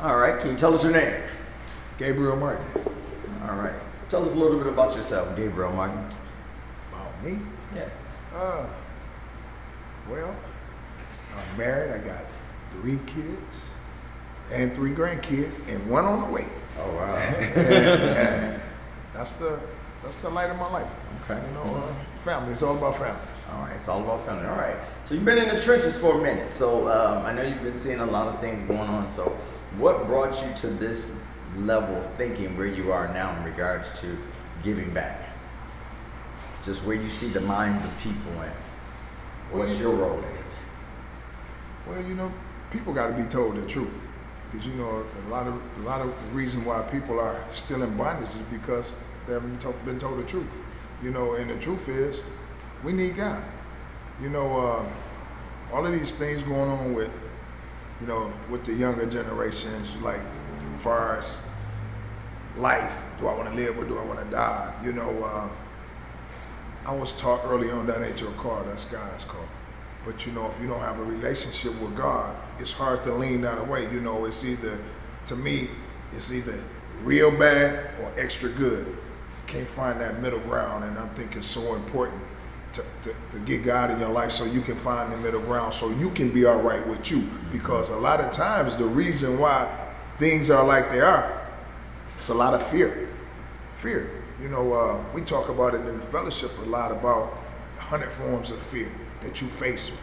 All right, can you tell us your name? Gabriel Martin. All right, tell us a little bit about yourself, Gabriel Martin. About me? Yeah. Well, I'm married. I got 3 kids and 3 grandkids and 1 on the way. Oh wow. and that's the light of my life. Okay. Family. It's all about family. All right, it's all about family. All right, so you've been in the trenches for a minute. So I know you've been seeing a lot of things going on. So what brought you to this level of thinking where you are now in regards to giving back? Just where you see the minds of people and what's your role in it? Well, people got to be told the truth, because a lot of the reason why people are still in bondage is because they haven't been told the truth. And the truth is, we need God. All of these things going on with the younger generations, like as far as life, do I want to live or do I want to die? I was taught early on that ain't your car, that's God's car. But if you don't have a relationship with God, it's hard to lean that away. To me, it's either real bad or extra good. Can't find that middle ground, and I think it's so important to get God in your life so you can find the middle ground, so you can be all right with you. Because a lot of times the reason why things are like they are, it's a lot of fear. Fear. We talk about it in the fellowship a lot, about 100 forms of fear that you face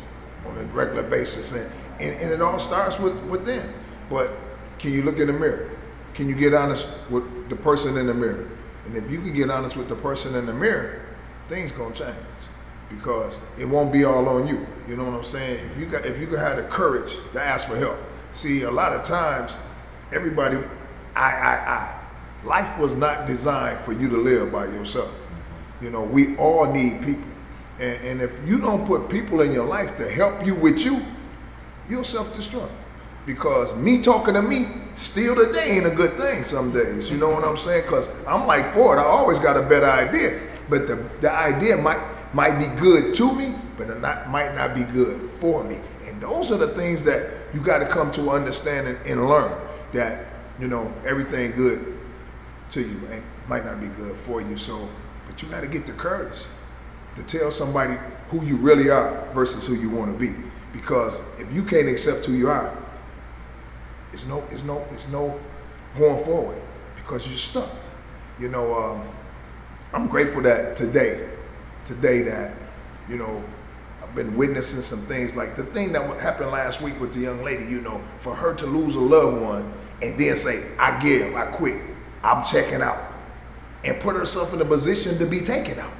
on a regular basis, and it all starts within. But can you look in the mirror? Can you get honest with the person in the mirror? And if you can get honest with the person in the mirror, things gonna change, because it won't be all on you. You know what I'm saying? If you can have the courage to ask for help. See, a lot of times, everybody, life was not designed for you to live by yourself. We all need people. And if you don't put people in your life to help you with you, you'll self-destruct. Because me talking to me still today ain't a good thing some days. You know what I'm saying? Because I'm like Ford, I always got a better idea. But the idea might be good to me, but it might not be good for me. And those are the things that you got to come to understand and learn, that everything good to you might not be good for you. But you got to get the courage to tell somebody who you really are versus who you want to be. Because if you can't accept who you are, it's no going forward, because you're stuck. I'm grateful that today that I've been witnessing some things, like the thing that happened last week with the young lady. For her to lose a loved one and then say, I quit, I'm checking out, and put herself in a position to be taken out.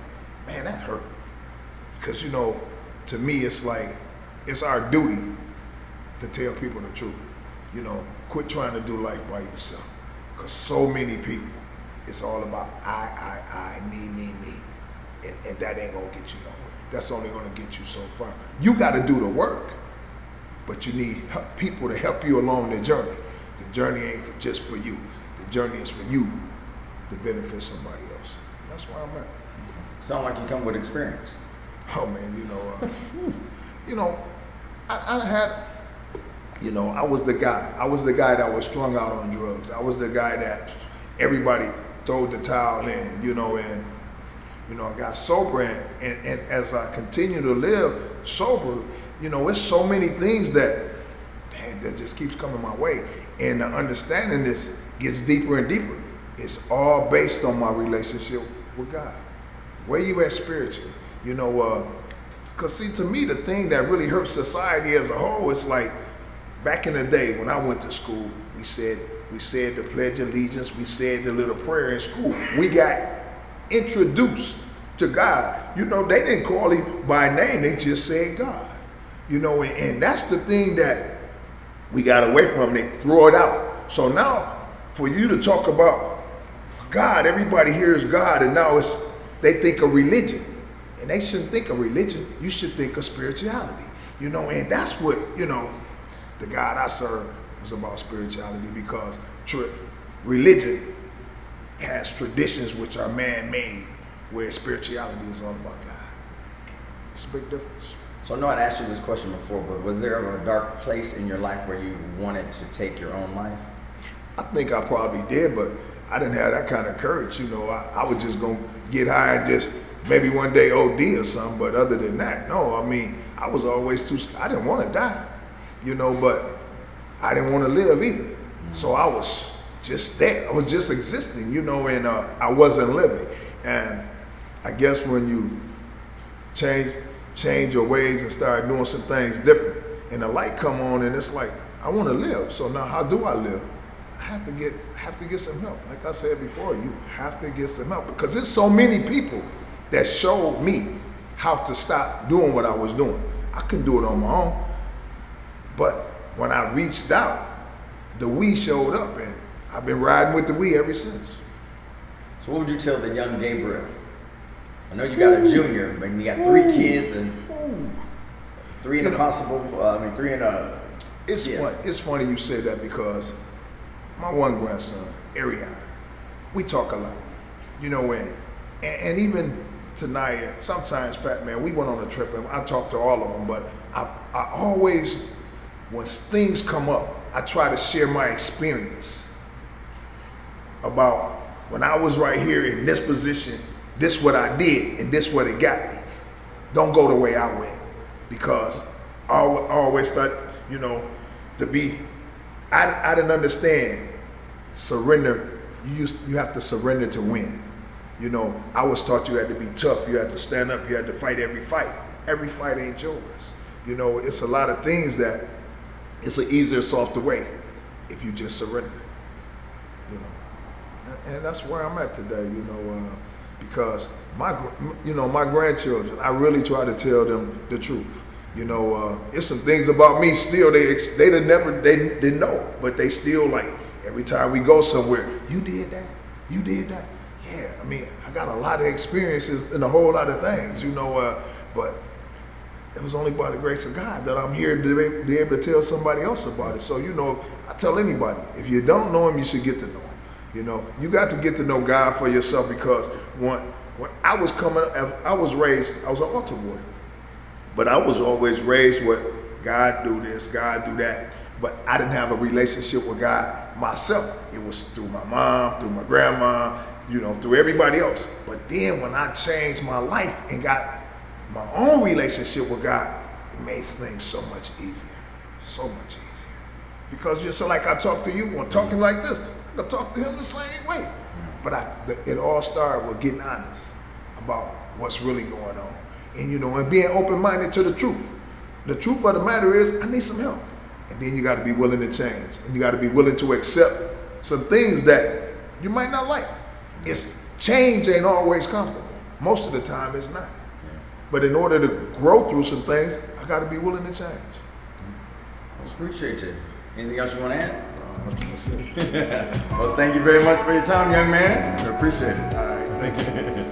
Man, that hurt. Because to me, it's like, it's our duty to tell people the truth. Quit trying to do life by yourself. Because so many people, it's all about I, me. And that ain't gonna get you nowhere. That's only gonna get you so far. You gotta do the work, but you need people to help you along the journey. The journey ain't just for you. The journey is for you to benefit somebody else. That's where I'm at. Sound like you come with experience. Oh man, I had, I was the guy. I was the guy that was strung out on drugs. I was the guy that everybody threw the towel in, and I got sober, and as I continue to live sober, it's so many things that just keeps coming my way. And the understanding this gets deeper and deeper. It's all based on my relationship with God. Where you at spiritually? Because see, to me, the thing that really hurts society as a whole is like, back in the day when I went to school, we said the Pledge of Allegiance, we said the little prayer in school. We got introduced to God. They didn't call him by name, they just said God. And that's the thing that we got away from. They throw it out. So now, for you to talk about God, everybody hears God, and now they think of religion. And they shouldn't think of religion. You should think of spirituality. And that's what, the God I serve was about, spirituality, because religion has traditions which are man-made, where spirituality is all about God. It's a big difference. So I know I'd asked you this question before, but was there ever a dark place in your life where you wanted to take your own life? I think I probably did, but I didn't have that kind of courage. You know, I was just gonna get high and just maybe one day OD or something. But other than that, no. I mean, I was always too. I didn't want to die, you know, but I didn't want to live either. So I was just there. I was just existing, you know, and I wasn't living. And I guess when you change your ways and start doing some things different, and the light come on, and it's like I want to live. So now, how do I live? I have to get some help. Like I said before, you have to get some help because there's so many people that showed me how to stop doing what I was doing. I couldn't do it on my own, but when I reached out, the we showed up, and I've been riding with the we ever since. So what would you tell the young Gabriel? I know you got a junior, but you got 3 kids and 3 in a possible. 3 in a. It's funny you said that because my one grandson, Ariana, we talk a lot, you know, and even tonight, sometimes, Fat Man, we went on a trip and I talked to all of them, but I always, when things come up, I try to share my experience about when I was right here in this position, this what I did and this what it got me. Don't go the way I went, because I always thought, you know, I didn't understand surrender. You have to surrender to win. You know, I was taught you had to be tough. You had to stand up. You had to fight every fight. Every fight ain't yours. You know, it's a lot of things that it's an easier, softer way if you just surrender. You know, and that's where I'm at today. You know, because my grandchildren, I really try to tell them the truth. You know, it's some things about me still they didn't know, but they still like every time we go somewhere, you did that. Yeah, I mean, I got a lot of experiences and a whole lot of things, you know, but it was only by the grace of God that I'm here to be able to tell somebody else about it. So, you know, I tell anybody, if you don't know him, you should get to know him. You know, you got to get to know God for yourself, because when I was coming up, I was an altar boy. But I was always raised with God do this, God do that. But I didn't have a relationship with God myself. It was through my mom, through my grandma, you know, through everybody else. But then when I changed my life and got my own relationship with God, it made things so much easier. So much easier. Because just so like I talk to you, when talking like this, I can talk to him the same way. But it all started with getting honest about what's really going on. And, you know, and being open-minded to the truth. The truth of the matter is, I need some help. And then you got to be willing to change. And you got to be willing to accept some things that you might not like. Change ain't always comfortable. Most of the time it's not. But in order to grow through some things, I got to be willing to change. I appreciate you. Anything else you want to add? That's it. Well, thank you very much for your time, young man. I appreciate it. All right, thank you.